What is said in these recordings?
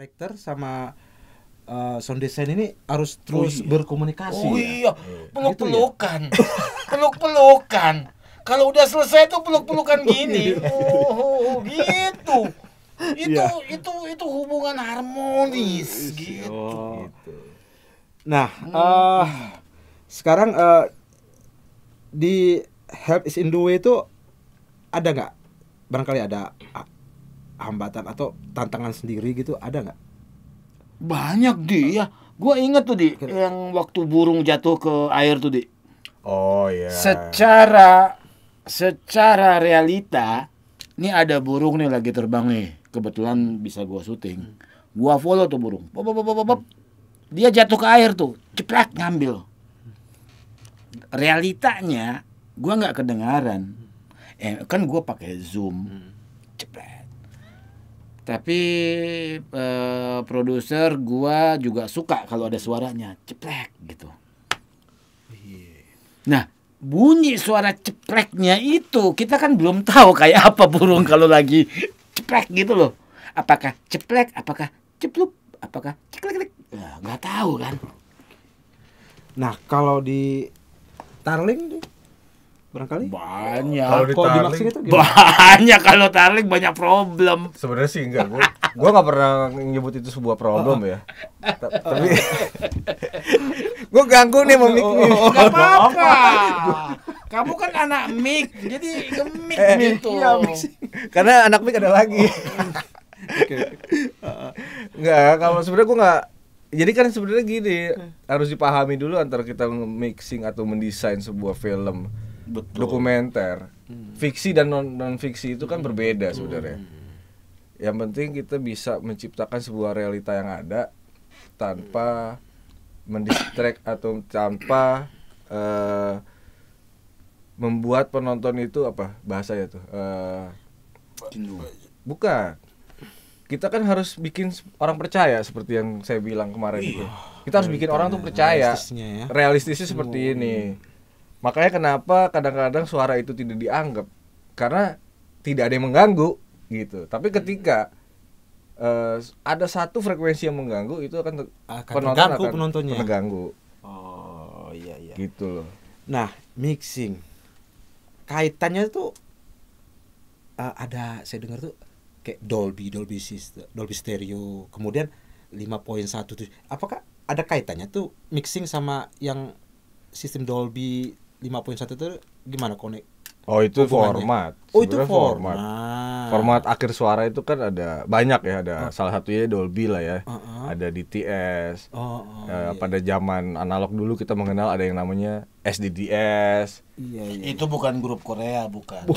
director sama sound design ini harus terus berkomunikasi Oh ya. iya, peluk-pelukan, peluk-pelukan. Kalau udah selesai tuh peluk-pelukan gini. Oh, gitu. Itu hubungan harmonis gitu. Gitu. Nah, sekarang di Help is in the Way itu ada nggak? Barangkali ada hambatan atau tantangan sendiri gitu, ada nggak? Banyak di ya. Gua inget tuh di yang waktu burung jatuh ke air tuh di. Oh iya. Secara realita, ini ada burung nih lagi terbang nih. Kebetulan bisa gua syuting. Gua follow tuh burung. Pop, pop, pop, pop, pop. Dia jatuh ke air tuh, ceplak ngambil. Realitanya gua nggak kedengaran. Kan gua pakai zoom. Ceplak. Tapi produser gua juga suka kalau ada suaranya ceplek gitu. Nah, bunyi suara cepleknya itu kita kan belum tahu kayak apa burung kalau lagi ceplek gitu loh. Apakah ceplek, apakah cepluk, apakah ceklek-ceklek? Ya, nggak tahu kan. Nah, kalau di Tarling tuh barangkali Banyak. Kalau di kalau di Tarling, Maxing itu gimana? Banyak kalau tarik banyak problem. sebenarnya sih enggak. Gua nggak pernah nyebut itu sebuah problem ya. Tapi gua ganggu nih sama mic nih. Gak apa-apa. Kamu kan anak mic, jadi nge-mic gitu. Iya, mixing. Karena anak mic ada lagi. Enggak, kalau sebenarnya gua nggak. Jadi kan sebenarnya gini, harus dipahami dulu antara kita mixing atau mendesain sebuah film dokumenter. Fiksi dan non fiksi itu kan berbeda sebenarnya. Yang penting kita bisa menciptakan sebuah realita yang ada tanpa mendistract atau tanpa membuat penonton itu apa bahasanya tuh bukan, kita kan harus bikin orang percaya seperti yang saya bilang kemarin itu. Kita harus bikin orang tuh percaya realistisnya seperti ini. Makanya kenapa kadang-kadang suara itu tidak dianggap, karena tidak ada yang mengganggu gitu. Tapi ketika ada satu frekuensi yang mengganggu, itu akan penonton akan penontonnya. terganggu. Oh iya. Gitu loh. Nah, mixing kaitannya tuh ada, saya dengar tuh kayak Dolby System, Dolby Stereo, kemudian 5.1 tuh. Apakah ada kaitannya tuh mixing sama yang sistem Dolby 5.1 itu gimana konek? Oh itu hubungannya? format. Oh itu Sebenarnya format. Format akhir suara itu kan ada banyak ya, ada salah satunya Dolby lah ya. Ada DTS. Pada zaman analog dulu kita mengenal ada yang namanya SDDS. Iya. Itu bukan grup Korea, bukan.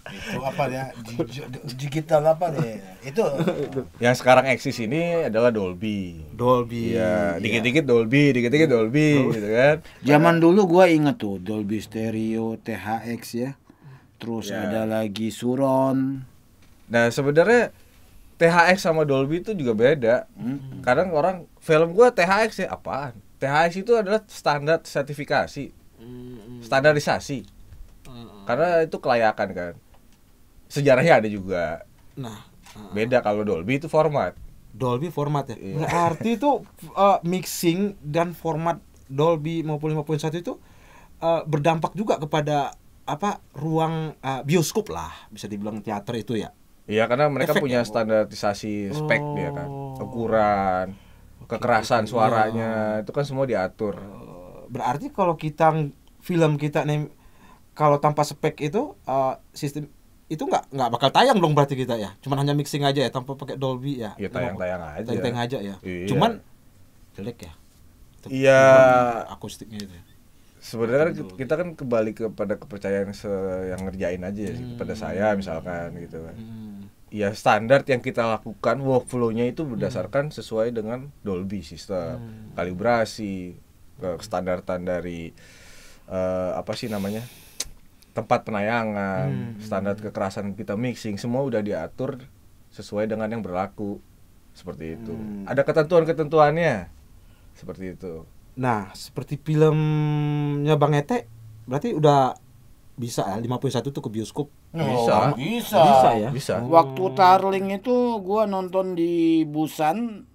Itu apa ya? Digital apa deh? Itu Yang sekarang eksis ini adalah Dolby. Iya, dikit-dikit Dolby gitu kan. zaman dulu gua inget tuh Dolby Stereo, THX ya. Terus ada lagi Suron. Nah, sebenarnya THX sama Dolby itu juga beda. Kadang orang film gua THX ya apaan? THX itu adalah standar sertifikasi. Standarisasi. Karena itu kelayakan kan. Sejarahnya ada juga. Nah, beda kalau Dolby itu format. Dolby format ya. Berarti itu mixing dan format Dolby maupun 5.1 itu berdampak juga kepada apa ruang bioskop lah, bisa dibilang teater itu ya. Iya, karena mereka Efek punya ya? standarisasi spek dia kan. Ukuran, kekerasan suaranya, itu kan semua diatur. Berarti kalau film kita nih kalau tanpa spek itu sistem itu nggak bakal tayang dong berarti kita ya. Cuman hanya mixing aja ya tanpa pakai Dolby ya. Ya tayang-tayang aja. Tayang aja ya. Iya. Cuman jelek ya. Iya. Akustiknya itu. Sebenarnya kita kan kembali kepada kepercayaan yang ngerjain aja ya, kepada saya misalkan gitu kan. Ya standar yang kita lakukan workflow-nya itu berdasarkan sesuai dengan Dolby system, kalibrasi, kestandartan dari apa sih namanya? Tempat penayangan, standar kekerasan kita mixing, semua udah diatur sesuai dengan yang berlaku. Seperti itu. Ada ketentuan-ketentuannya. Seperti itu. Nah, seperti filmnya Bang Ete berarti udah bisa ya 51 tuh ke bioskop. Bisa. Bisa ya. Bisa. Waktu Tarling itu gua nonton di Busan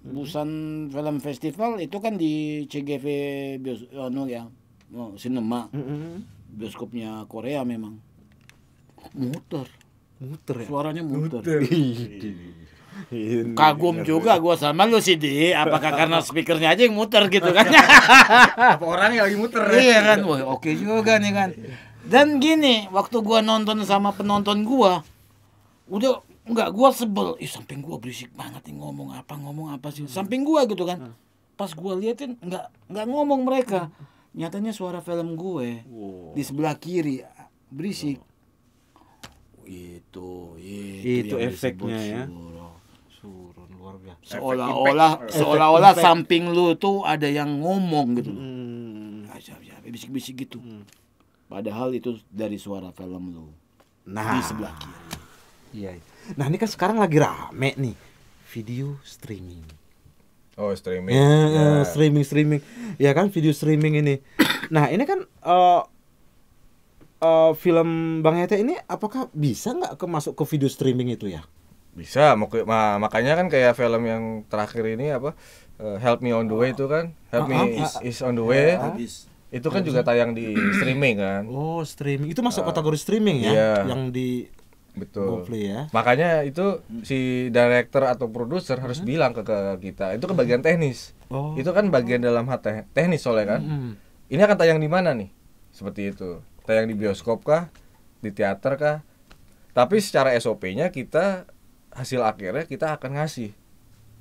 Film Festival itu kan di CGV Cinema. Bioskopnya Korea memang. Muter Muter ya. suaranya muter. Kagum juga gua sama lu sih Di, apakah karena speakernya aja yang muter gitu kan. Apa orang yang lagi muter? Iya kan, wah oke juga nih kan. Dan gini, waktu gua nonton sama penonton gua, udah enggak, gua sebel. Samping gua berisik banget nih, ngomong apa sih. Samping gua gitu kan. Pas gua liatin enggak ngomong mereka. Nyatanya suara film gue di sebelah kiri berisik. Itu yang efeknya disebut ya. suruh. Luar biasa. Seolah-olah samping lu tuh ada yang ngomong gitu. Bisik-bisik gitu. Padahal itu dari suara film lu. Nah, Di sebelah kiri. Iya. Nah, ini kan sekarang lagi rame nih video streaming. Oh, streaming. Ya, streaming. Ya kan video streaming ini. Nah, ini kan film Bang Hete ini apakah bisa nggak masuk ke video streaming itu ya? Bisa, makanya kan kayak film yang terakhir ini apa? Help Me on the Way itu kan. Help Me is on the way. Itu kan juga tayang di streaming kan. Oh, streaming. Itu masuk kategori streaming ya? Iya. Yang di Betul. GoPlay ya. Makanya itu si director atau produser harus bilang ke kita. Itu kan bagian teknis. Oh. Itu kan bagian dalam teknis soalnya kan. Ini akan tayang di mana nih? Seperti itu. Tayang di bioskop kah? Di teater kah? Tapi secara SOP-nya kita hasil akhirnya kita akan ngasih.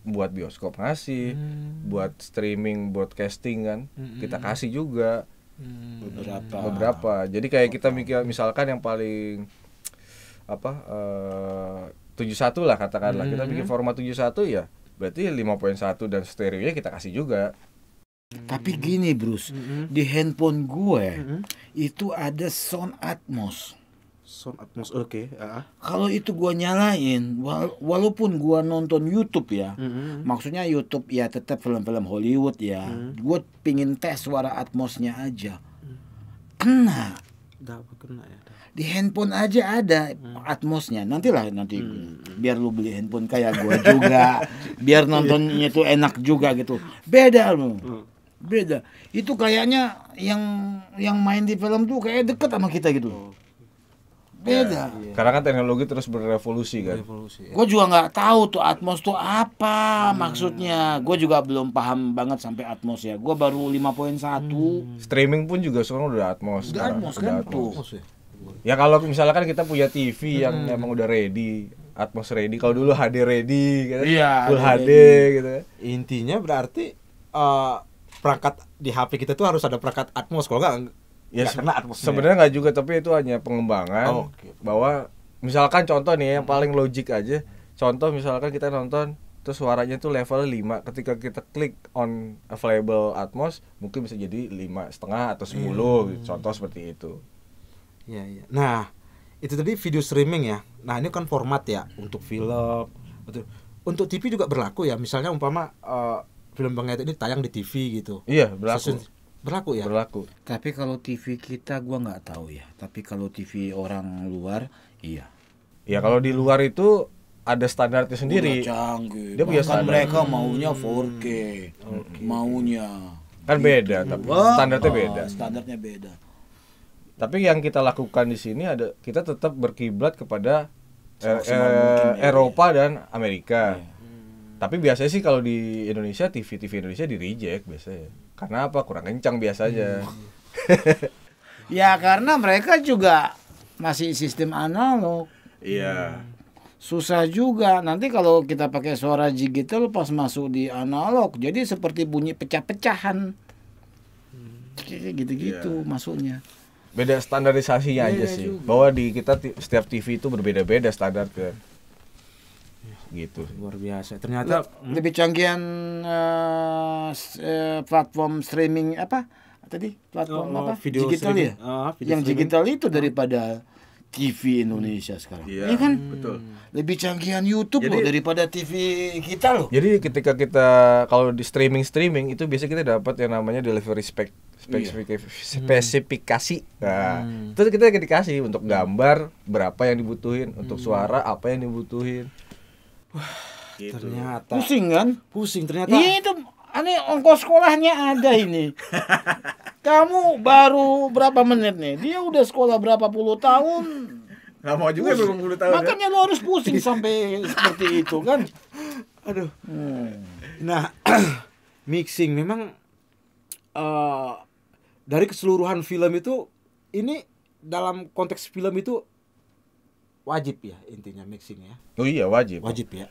Buat bioskop ngasih, buat streaming, broadcasting kan. Kita kasih juga. Beberapa. Jadi kayak kita mikir misalkan yang paling 71 lah katakanlah. Kita bikin format 71 ya. Berarti 5.1 dan stereonya kita kasih juga. Tapi gini Bruce, di handphone gue itu ada Sound Atmos. Sound Atmos, oke. Kalau itu gue nyalain, walaupun gue nonton YouTube ya, maksudnya YouTube ya tetap film-film Hollywood ya, gue pingin tes suara Atmosnya aja, kena. Kena ya. Di handphone aja ada Atmosnya. Nanti biar lu beli handphone kayak gue juga, biar nontonnya tuh enak juga gitu. Beda lu. Beda. Itu kayaknya yang main di film tuh kayak deket sama kita gitu. Beda. Ya, karena kan teknologi terus berrevolusi kan. Gue juga nggak tahu tuh Atmos tuh apa maksudnya. Gue juga belum paham banget sampai Atmos ya. Gue baru 5.1. Streaming pun juga sekarang udah Atmos. Udah Atmos kan tuh. Ya kalau misalkan kita punya TV yang emang udah ready, Atmos ready. Kalau dulu HD ready, gitu. Iya, Full HD gitu. Intinya berarti perangkat di HP kita tuh harus ada perangkat Atmos, kalau nggak Ya kena Atmosnya. sebenarnya nggak juga, tapi itu hanya pengembangan. Bahwa misalkan contoh nih yang paling logik aja. Contoh misalkan kita nonton terus suaranya tuh level 5. Ketika kita klik on available Atmos, mungkin bisa jadi 5,5 atau 10 gitu. Contoh seperti itu. Iya. Nah, itu tadi video streaming ya. Nah, ini kan format ya untuk film. Untuk TV juga berlaku ya. Misalnya umpama film Bang Hete ini tayang di TV gitu. Iya, berlaku. Berlaku ya? Berlaku. Tapi kalau TV kita gua nggak tahu ya. Tapi kalau TV orang luar, iya. Ya kalau di luar itu ada standarnya sendiri. Udah canggih. Dia punya Bahkan standar. mereka maunya 4K. Maunya. Kan beda, tapi standarnya beda. Standarnya beda. Tapi yang kita lakukan di sini ada, kita tetap berkiblat kepada Semaksimal mungkin ya, Eropa dan Amerika. Tapi biasanya sih kalau di Indonesia TV Indonesia di reject biasanya. Karena apa? Kurang kencang biasanya. Ya karena mereka juga masih sistem analog. Iya. Susah juga. Nanti kalau kita pakai suara digital pas masuk di analog, jadi seperti bunyi pecah-pecahan. Gitu-gitu masuknya. Beda standarisasinya aja Beda sih. juga. Bahwa di kita setiap TV itu berbeda-beda standar ke gitu. Luar biasa. Ternyata Lebih canggihan platform streaming apa tadi? Platform apa? video Digital streaming. ya? Video Yang streaming. digital itu daripada TV Indonesia sekarang. Iya, kan? betul. Lebih canggihan YouTube Jadi- loh daripada TV kita loh. Jadi ketika kita kalau di streaming itu biasanya kita dapat yang namanya delivery spesifikasi. Nah, itu kita dikasih untuk gambar berapa yang dibutuhin, untuk suara apa yang dibutuhin. Gitu. Ternyata pusing ternyata. Iya itu aneh, ongkos sekolahnya ada ini. Kamu baru berapa menit nih? Dia udah sekolah berapa puluh tahun. Nggak mau juga 20 tahun. Makanya lo harus pusing sampai seperti itu kan. Aduh. Nah, mixing memang dari keseluruhan film itu, ini dalam konteks film itu wajib ya intinya mixing ya. Oh iya, wajib. Wajib ya.